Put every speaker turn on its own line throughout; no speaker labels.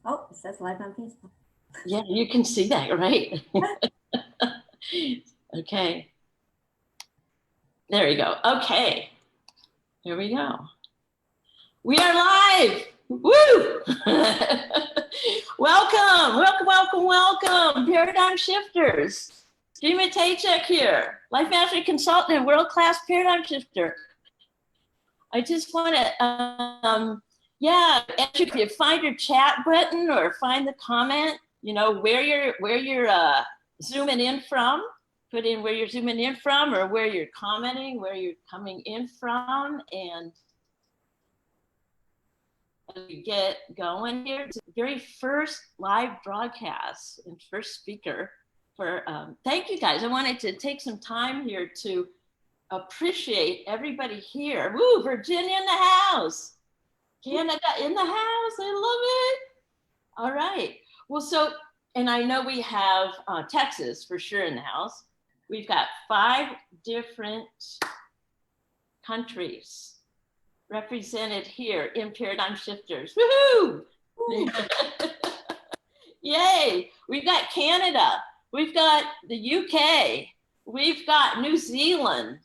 Oh, it says live on Facebook.
Yeah, you can see that, right? Okay. There you go. Okay. Here we go. We are live. Woo! Welcome, welcome, welcome, welcome. Paradigm shifters. Dima Taychek here, life mastery consultant and world-class paradigm shifter. I just want to, if you find your chat button or find the comment, you know, where you're zooming in from, put in where you're zooming in from or where you're commenting, where you're coming in from, and we get going here. It's the very first live broadcast and first speaker for, thank you guys. I wanted to take some time here to appreciate everybody here. Woo, Virginia in the house. Canada in the house, I love it. All right, well, so, and I know we have Texas for sure in the house. We've got 5 different countries represented here in Paradigm Shifters. Woohoo! Yay! We've got Canada, we've got the UK, we've got New Zealand,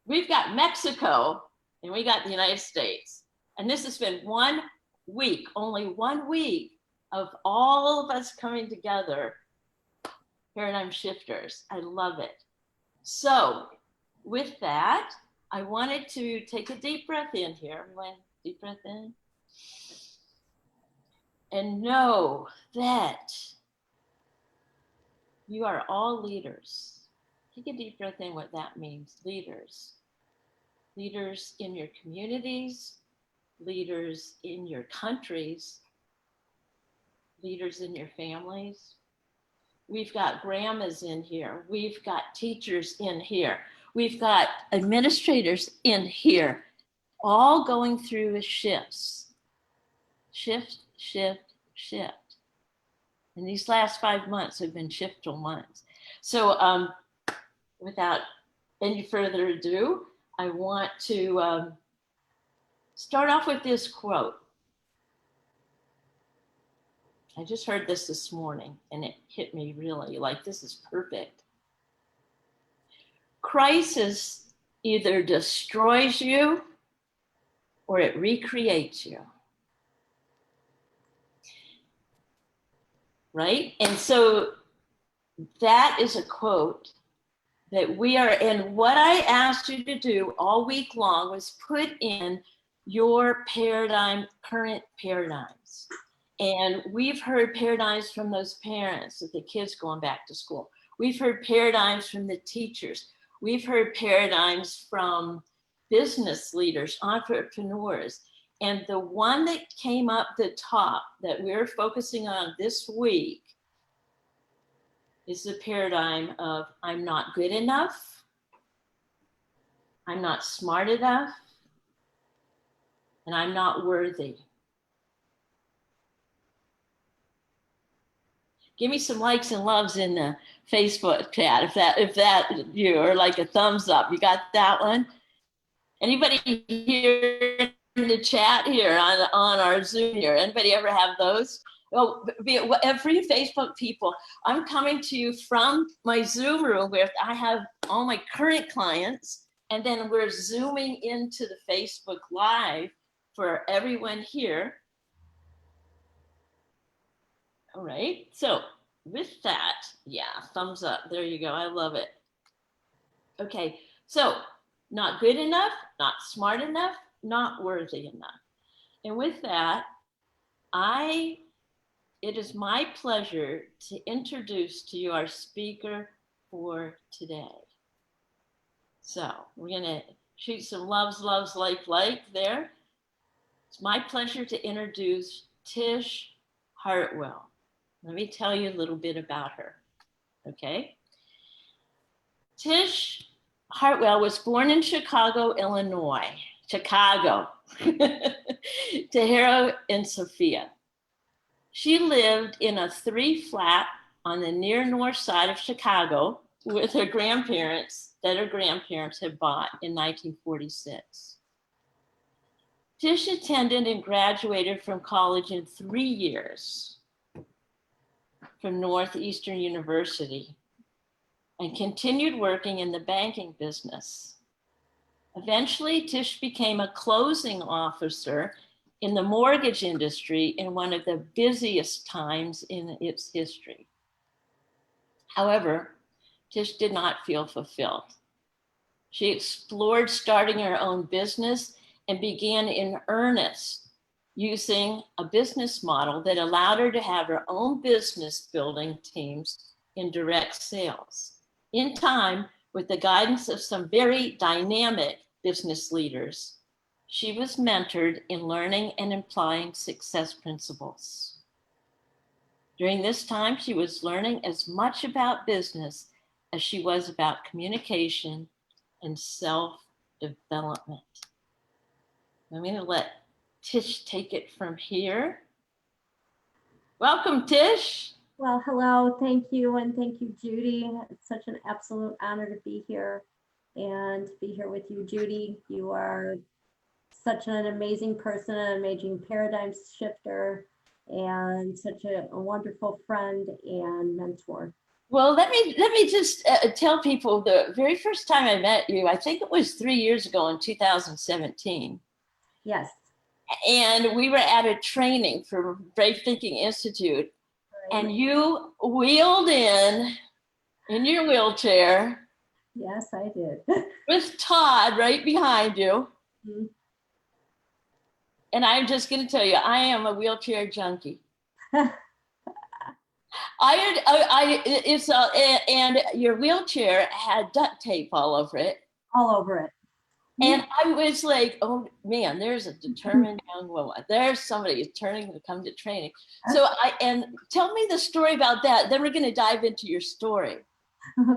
we've got Mexico, and we got the United States. And this has been 1 week, only 1 week of all of us coming together, Paradigm Shifters. I love it. So with that, I wanted to take a deep breath in here. Everyone, deep breath in. And know that you are all leaders. Take a deep breath in, what that means. Leaders. Leaders in your communities, leaders in your countries, leaders in your families. We've got grandmas in here. We've got teachers in here. We've got administrators in here, all going through shifts. Shift, shift, shift. And these last 5 months have been shiftal months. So without any further ado, I want to start off with this quote. I just heard this morning and it hit me really like this is perfect. Crisis either destroys you or it recreates you. Right? And so that is a quote that we are, and what I asked you to do all week long was put in your paradigm, current paradigms. And we've heard paradigms from those parents of the kids going back to school. We've heard paradigms from the teachers. We've heard paradigms from business leaders, entrepreneurs. And the one that came up the top that we're focusing on this week is the paradigm of I'm not good enough, I'm not smart enough, and I'm not worthy. Give me some likes and loves in the Facebook chat if that you, or like a thumbs up. You got that one? Anybody here in the chat here on our Zoom here? Anybody ever have those? Oh, every Facebook people, I'm coming to you from my Zoom room where I have all my current clients, and then we're Zooming into the Facebook Live for everyone here. All right, so with that, yeah, thumbs up, there you go, I love it. Okay, so not good enough, not smart enough, not worthy enough. And with that, it is my pleasure to introduce to you our speaker for today. So we're gonna shoot some loves, like there. It's my pleasure to introduce Tish Hartwell. Let me tell you a little bit about her, okay? Tish Hartwell was born in Chicago, Illinois. Chicago, Tahira and Sophia. She lived in a 3-flat on the near north side of Chicago with her grandparents that her grandparents had bought in 1946. Tish attended and graduated from college in 3 years. from Northeastern University and continued working in the banking business. Eventually, Tish became a closing officer in the mortgage industry in one of the busiest times in its history. However, Tish did not feel fulfilled. She explored starting her own business and began in earnest using a business model that allowed her to have her own business building teams in direct sales. In time, with the guidance of some very dynamic business leaders, she was mentored in learning and applying success principles. During this time, she was learning as much about business as she was about communication and self-development. I'm going to let Tish take it from here. Welcome, Tish.
Well, hello, thank you, and thank you, Judy. It's such an absolute honor to be here and to be here with you, Judy. You are such an amazing person, an amazing paradigm shifter, and such a wonderful friend and mentor.
Well, let me just tell people the very first time I met you, I think it was 3 years ago in 2017.
Yes.
And we were at a training for Brave Thinking Institute, and you wheeled in your wheelchair.
Yes, I did.
With Todd right behind you.
Mm-hmm.
And I'm just going to tell you, I am a wheelchair junkie. And your wheelchair had duct tape all over it.
All over it.
And I was like, oh man, there's a determined young woman. There's somebody who's turning to come to training. So and tell me the story about that. Then we're going to dive into your story.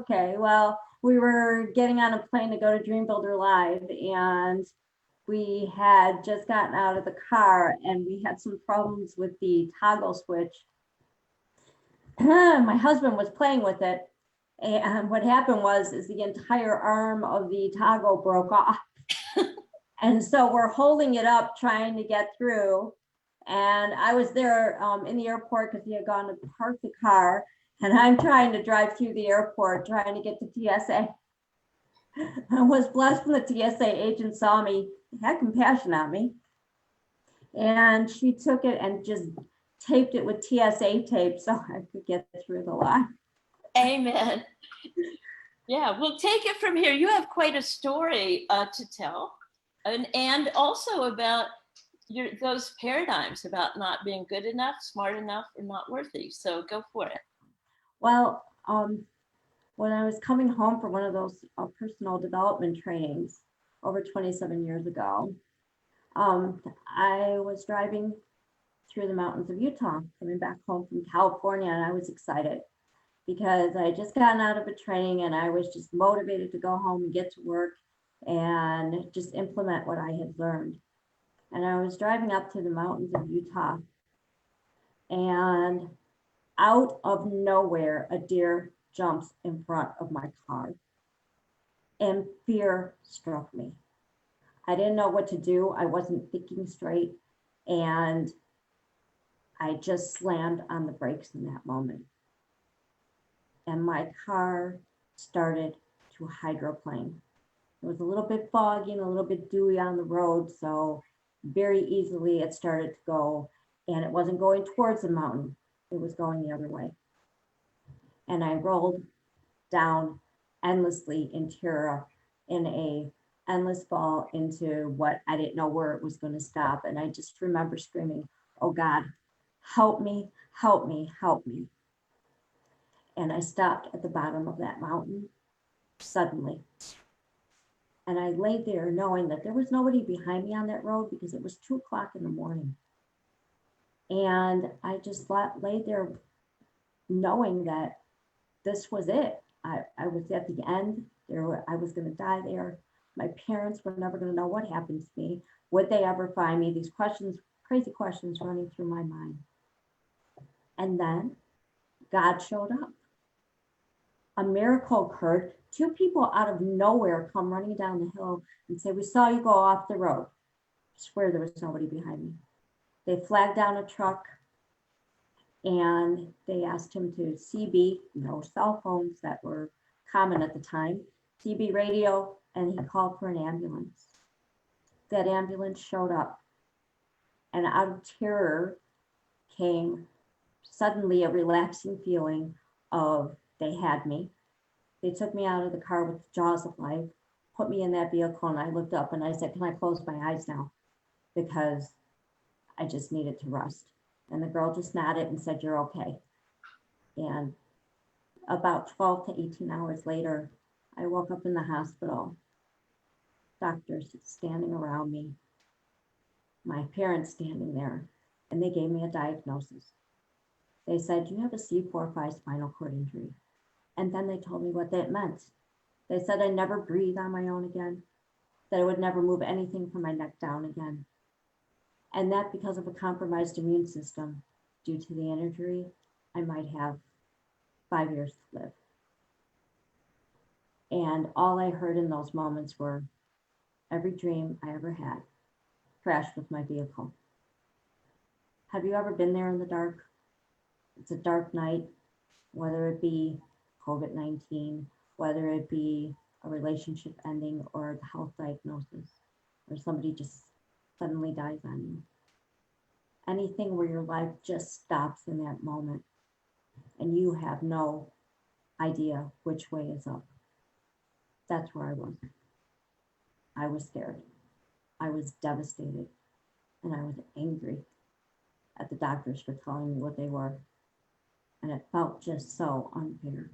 Okay, well, we were getting on a plane to go to Dream Builder Live, and we had just gotten out of the car, and we had some problems with the toggle switch. My husband was playing with it, and what happened was the entire arm of the toggle broke off. And so we're holding it up, trying to get through. And I was there in the airport because he had gone to park the car. And I'm trying to drive through the airport, trying to get to TSA. I was blessed when the TSA agent saw me, had compassion on me. And she took it and just taped it with TSA tape so I could get through the line.
Amen. Yeah, we'll take it from here. You have quite a story to tell. And also about those paradigms about not being good enough, smart enough, or not worthy. So go for it.
Well, when I was coming home from one of those personal development trainings over 27 years ago, I was driving through the mountains of Utah, coming back home from California, and I was excited because I had just gotten out of a training and I was just motivated to go home and get to work and just implement what I had learned. And I was driving up to the mountains of Utah, and out of nowhere, a deer jumps in front of my car, and fear struck me. I didn't know what to do. I wasn't thinking straight, and I just slammed on the brakes in that moment. And my car started to hydroplane. It was a little bit foggy and a little bit dewy on the road, so very easily it started to go, and it wasn't going towards the mountain. It was going the other way. And I rolled down endlessly in a endless fall into what I didn't know where it was going to stop. And I just remember screaming, oh God, help me, help me, help me. And I stopped at the bottom of that mountain suddenly. And I lay there knowing that there was nobody behind me on that road because it was 2 o'clock in the morning. And I just lay there knowing that this was it. I was at the end. I was going to die there. My parents were never going to know what happened to me. Would they ever find me? These questions, crazy questions running through my mind. And then God showed up. A miracle occurred. 2 people out of nowhere come running down the hill and say, we saw you go off the road. I swear there was nobody behind me. They flagged down a truck, And they asked him to CB, no cell phones that were common at the time, CB radio, and he called for an ambulance. That ambulance showed up, and out of terror came suddenly a relaxing feeling of they had me. They took me out of the car with the jaws of life, put me in that vehicle, and I looked up and I said, "Can I close my eyes now?" Because I just needed to rest. And the girl just nodded and said, "You're okay." And about 12 to 18 hours later, I woke up in the hospital, doctors standing around me, my parents standing there, and they gave me a diagnosis. They said, "You have a C4-5 spinal cord injury." And then they told me what that meant. They said I'd never breathe on my own again, that I would never move anything from my neck down again. And that because of a compromised immune system due to the injury, I might have 5 years to live. And all I heard in those moments were every dream I ever had crashed with my vehicle. Have you ever been there in the dark? It's a dark night, whether it be COVID-19, whether it be a relationship ending or a health diagnosis, or somebody just suddenly dies on you. Anything where your life just stops in that moment and you have no idea which way is up. That's where I was. I was scared. I was devastated. And I was angry at the doctors for telling me what they were. And it felt just so unfair.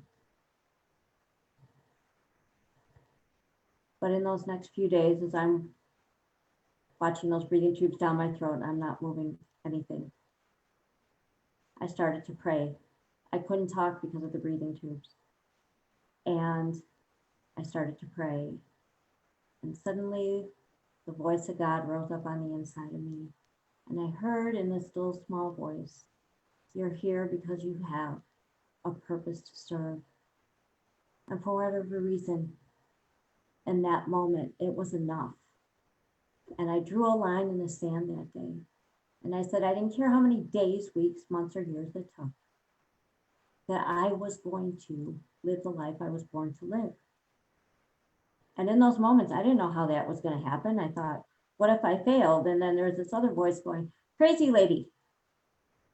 But in those next few days, as I'm watching those breathing tubes down my throat and I'm not moving anything, I started to pray. I couldn't talk because of the breathing tubes. And I started to pray. And suddenly the voice of God rose up on the inside of me. And I heard in this little small voice, "You're here because you have a purpose to serve." And for whatever reason, in that moment, it was enough. And I drew a line in the sand that day. And I said, I didn't care how many days, weeks, months, or years it took, that I was going to live the life I was born to live. And in those moments, I didn't know how that was going to happen. I thought, what if I failed? And then there's this other voice going, "Crazy lady,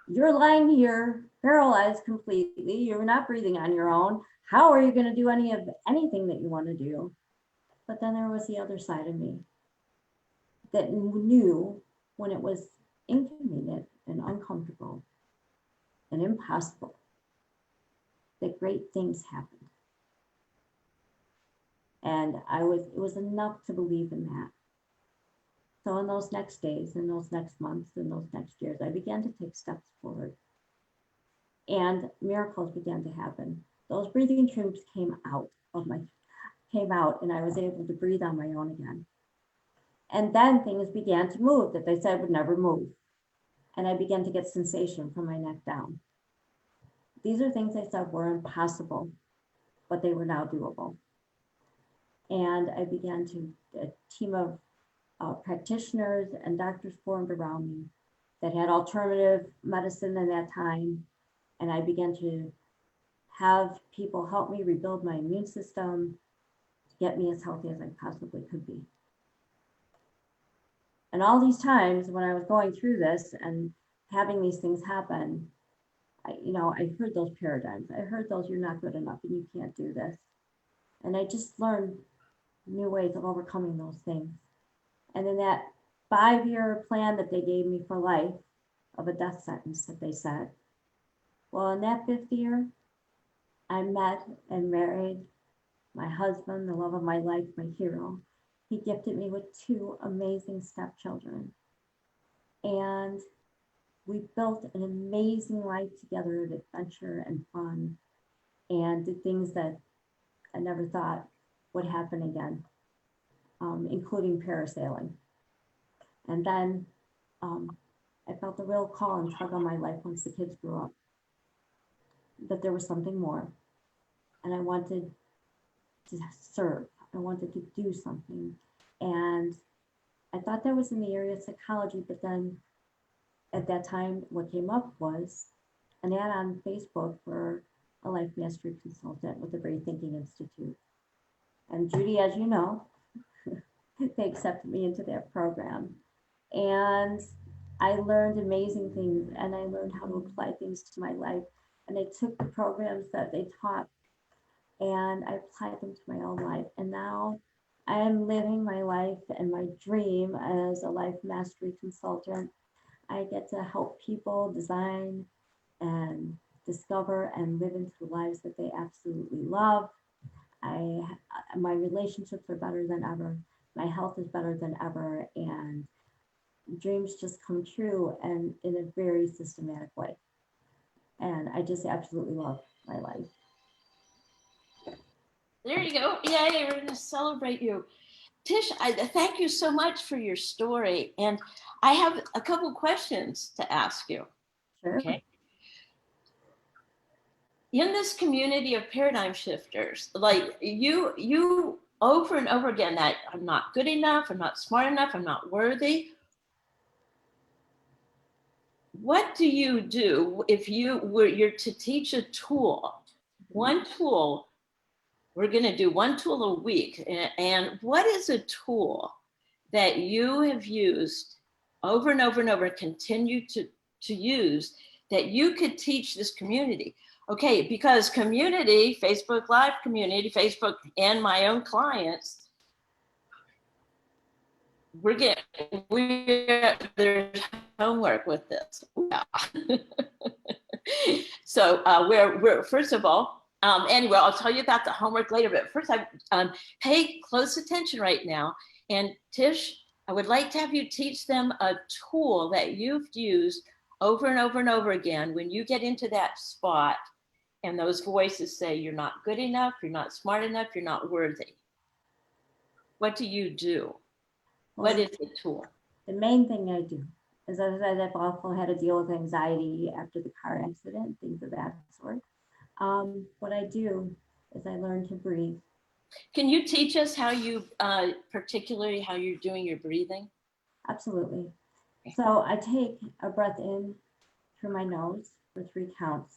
you're lying here, paralyzed completely. You're not breathing on your own. How are you going to do anything that you want to do?" But then there was the other side of me that knew when it was inconvenient and uncomfortable and impossible that great things happened. And it was enough to believe in that. So in those next days, in those next months, in those next years, I began to take steps forward. And miracles began to happen. Those breathing tubes came out and I was able to breathe on my own again. And then things began to move that they said would never move. And I began to get sensation from my neck down. These are things they said were impossible, but they were now doable. And I began a team of practitioners and doctors formed around me that had alternative medicine in that time. And I began to have people help me rebuild my immune system to get me as healthy as I possibly could be. And all these times when I was going through this and having these things happen, I heard those paradigms. I heard those, "You're not good enough and you can't do this." And I just learned new ways of overcoming those things. And in that 5-year plan that they gave me for life of a death sentence that they said, well, in that 5th year, I met and married my husband, the love of my life, my hero. He gifted me with 2 amazing stepchildren. And we built an amazing life together of adventure and fun and did things that I never thought would happen again, including parasailing. And then I felt a real call and tug on my life once the kids grew up, that there was something more. And I wanted to serve. I wanted to do something. And I thought that was in the area of psychology, but then at that time, what came up was an ad on Facebook for a life mastery consultant with the Great Thinking Institute. And Judy, as you know, they accepted me into that program. And I learned amazing things, and I learned how to apply things to my life. And I took the programs that they taught and I applied them to my own life. And now I am living my life and my dream as a life mastery consultant. I get to help people design and discover and live into the lives that they absolutely love. I my relationships are better than ever. My health is better than ever, and dreams just come true, and in a very systematic way. And I just absolutely love my life.
There you go. Yay, we're going to celebrate you. Tish, I thank you so much for your story. And I have a couple questions to ask you.
Sure.
Okay. In this community of paradigm shifters, like you over and over again, that I'm not good enough, I'm not smart enough, I'm not worthy. What do you do if you're to teach a tool, one tool? We're going to do one tool a week. And what is a tool that you have used over and over and over, continue to use, that you could teach this community? Okay, because community, Facebook Live community, Facebook and my own clients, there's homework with this. Yeah. So we're first of all, anyway, I'll tell you about the homework later, but first I pay close attention right now. And Tish, I would like to have you teach them a tool that you've used over and over and over again when you get into that spot and those voices say you're not good enough, you're not smart enough, you're not worthy. What do you do?
Well,
what is the tool?
The main thing I do is, as I've also had to deal with anxiety after the car accident, things of that sort. What I do is I learn to breathe.
Can you teach us how you, particularly how you're doing your breathing?
Absolutely. So I take a breath in through my nose for 3 counts.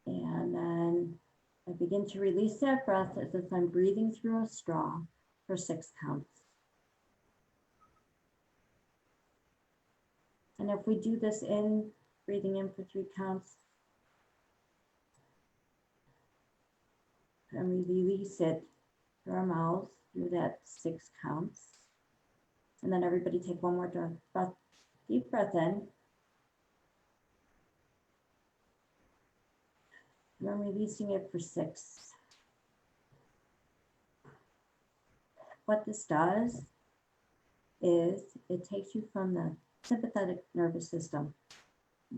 And then I begin to release that breath as if I'm breathing through a straw for 6 counts. And if we do this in, breathing in for 3 counts, and we release it through our mouths through that 6 counts. And then everybody take one more breath, deep breath in. And then releasing it for 6. What this does is it takes you from the sympathetic nervous system,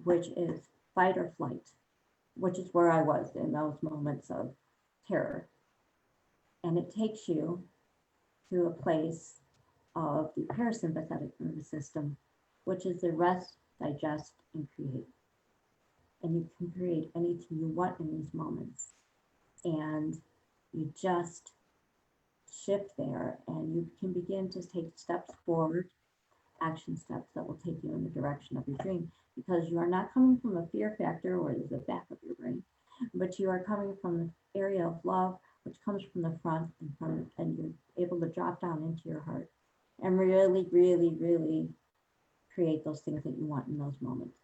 which is fight or flight, which is where I was in those moments of terror. And it takes you to a place of the parasympathetic nervous system, which is the rest, digest, and create. And you can create anything you want in these moments. And you just shift there, and you can begin to take steps forward, action steps that will take you in the direction of your dream, because you are not coming from a fear factor or the back of your brain, but you are coming from the area of love, which comes from the front, and you're able to drop down into your heart and really, really, really create those things that you want in those moments.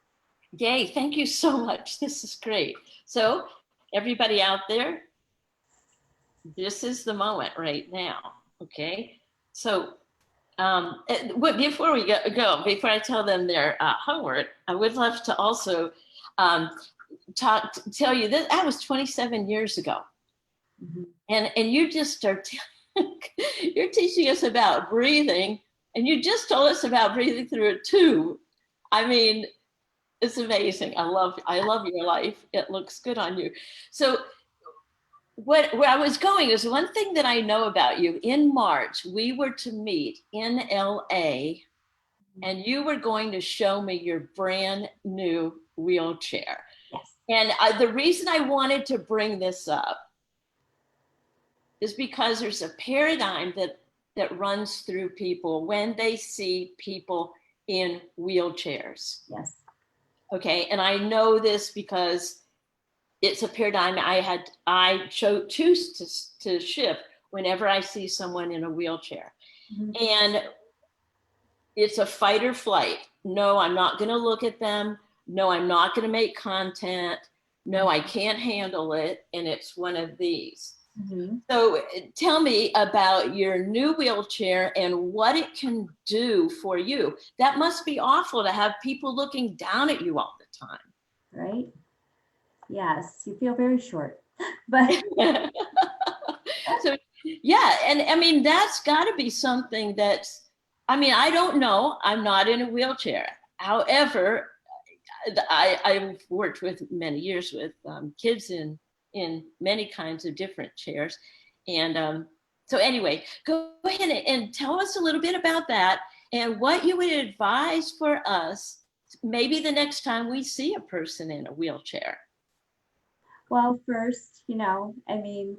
Yay, thank you so much. This is great. So everybody out there, this is the moment right now, okay? So before we go, before I tell them their homework, I would love to also tell you that was 27 years ago. Mm-hmm. And you just are, you're teaching us about breathing, and you just told us about breathing through a tube. I mean, it's amazing. I love your life. It looks good on you. So where I was going is, one thing that I know about you. In March, we were to meet in LA, and you were going to show me your brand new wheelchair.
Yes.
And the reason I wanted to bring this up is because there's a paradigm that runs through people when they see people in wheelchairs.
Yes.
Okay. And I know this because it's a paradigm I choose to shift whenever I see someone in a wheelchair.
Mhm.
And it's a fight or flight. No, I'm not going to look at them. No, I'm not going to make content. No, I can't handle it. And it's one of these.
Mhm.
So tell me about your new wheelchair and what it can do for you. That must be awful to have people looking down at you all the time.
Right? Yes, you feel very short. But
So yeah, and I mean that's got to be something that's, I mean, I don't know, I'm not in a wheelchair. However, I've worked with many years with kids in many kinds of different chairs, and so anyway, go ahead and tell us a little bit about that and what you would advise for us maybe the next time we see a person in a wheelchair.
well, first, I mean,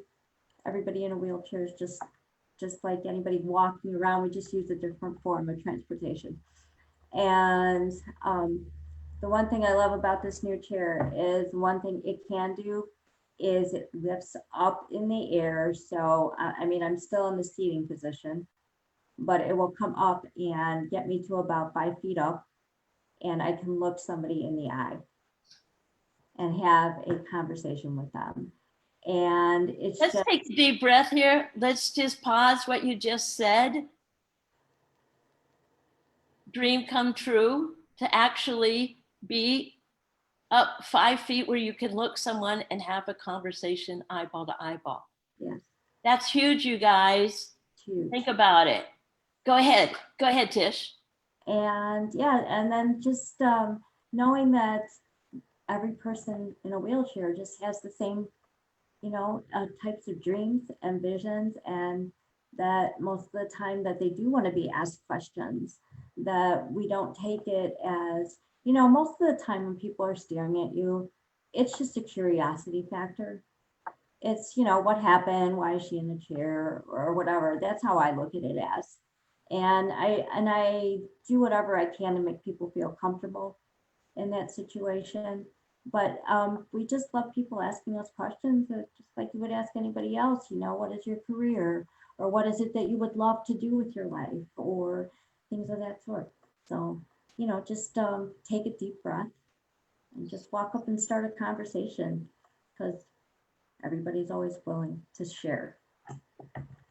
everybody in a wheelchair is just like anybody walking around. We just use a different form of transportation. And the one thing I love about this new chair is one thing it can do is it lifts up in the air. So I mean, I'm still in the seating position, but it will come up and get me to about 5 feet up, and I can look somebody in the eye and have a conversation with them. And it's
Let's
just,
take a deep breath here. Let's just pause what you just said. Dream come true to actually be up 5 feet where you can look someone and have a conversation eyeball to eyeball.
yes,
That's huge, you guys.
huge.
Think about it. Go ahead. Go ahead, Tish.
And yeah, and then just knowing that every person in a wheelchair just has the same, types of dreams and visions, and that most of the time that they do want to be asked questions, that we don't take it as, most of the time when people are staring at you, it's just a curiosity factor. It's, what happened, why is she in the chair or whatever. That's how I look at it as. And I do whatever I can to make people feel comfortable in that situation. But we just love people asking us questions just like you would ask anybody else, what is your career? Or what is it that you would love to do with your life? Or things of that sort. So, just take a deep breath and just walk up and start a conversation, because everybody's always willing to share.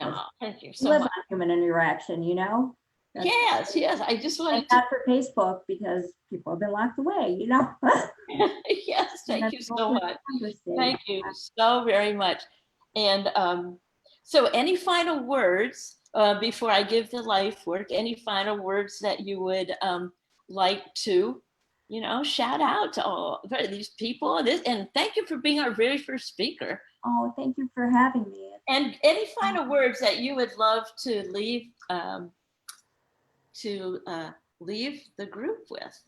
Oh, thank you
We
so
live
much.
on human interaction. That's,
Yes, yes. I just
thank
wanted to.
God for Facebook, because people have been locked away.
Yes,
And
thank
then
you
people
so
can
much.
conversate.
Thank you so very much. And so, any final words before I give the life work? Any final words that you would like to, shout out to all for these people? And thank you for being our very first speaker.
Oh, thank you for having me.
And any final words that you would love to leave to leave the group with?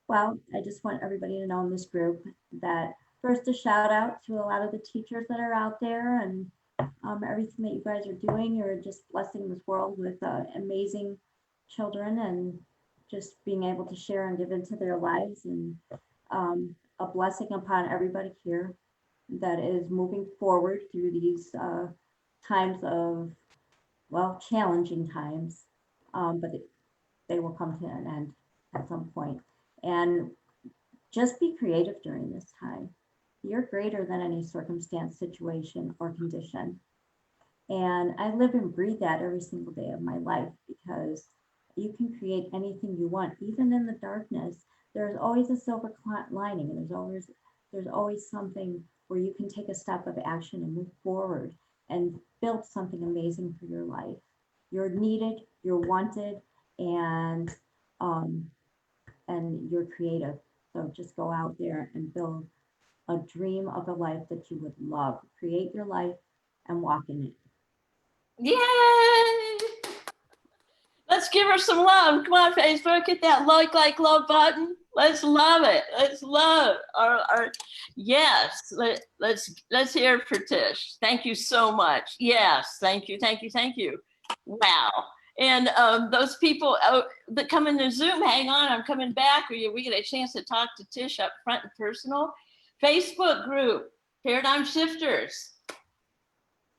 Well, I just want everybody to know in this group that, first, a shout out to a lot of the teachers that are out there, and everything that you guys are doing. You're just blessing this world with amazing children, and just being able to share and give into their lives, and a blessing upon everybody here that is moving forward through these times of, well, challenging times, but they will come to an end at some point. And just be creative during this time. You're greater than any circumstance, situation, or condition. And I live and breathe that every single day of my life, because you can create anything you want, even in the darkness. There's always a silver lining, and there's always something where you can take a step of action and move forward and build something amazing for your life. You're needed, you're wanted, and um, and you're creative. So just go out there and build a dream of a life that you would love. Create your life and walk in it.
Yay! Let's give her some love. Come on, Facebook, hit that like love button. Let's love it. Let's love our yes. Let's hear it for Tish. Thank you so much. Yes, thank you. Wow. And those people that come into Zoom, hang on, I'm coming back. We get a chance to talk to Tish up front and personal. Facebook group, Paradigm Shifters.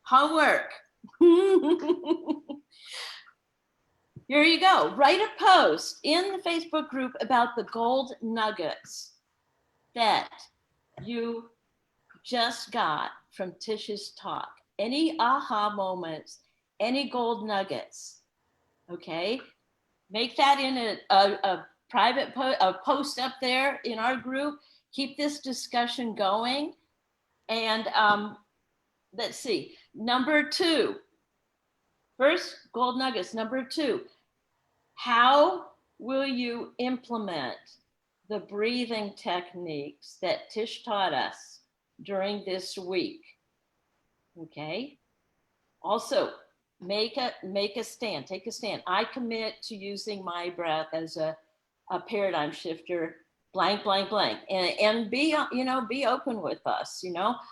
Homework. Here you go. Write a post in the Facebook group about the gold nuggets that you just got from Tish's talk. Any aha moments, any gold nuggets, okay? Make that in a private post up there in our group. Keep this discussion going. And let's see, number 2. First, gold nuggets. Number 2, how will you implement the breathing techniques that Tish taught us during this week? Okay. Also, make a stand, take a stand. I commit to using my breath as a paradigm shifter, blank, blank, blank, and be, be open with us.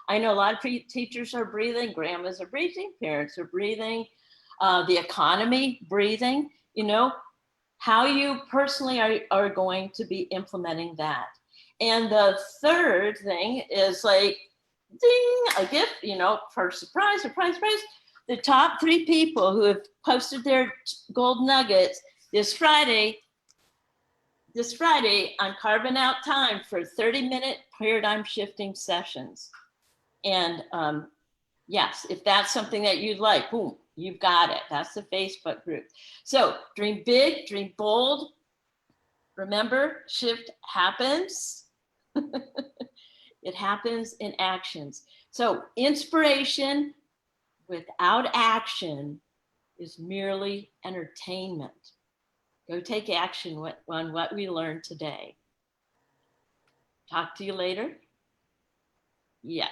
I know a lot of teachers are breathing, grandmas are breathing, parents are breathing, the economy breathing, how you personally are going to be implementing that. And the third thing is like, ding, a gift, for surprise, surprise, surprise. The top 3 people who have posted their gold nuggets this Friday, I'm carving out time for 30-minute paradigm shifting sessions. And yes, if that's something that you'd like, boom, you've got it. That's the Facebook group. So dream big, dream bold. Remember, shift happens. It happens in actions. So inspiration without action is merely entertainment. Go take action on what we learned today. Talk to you later. Yes.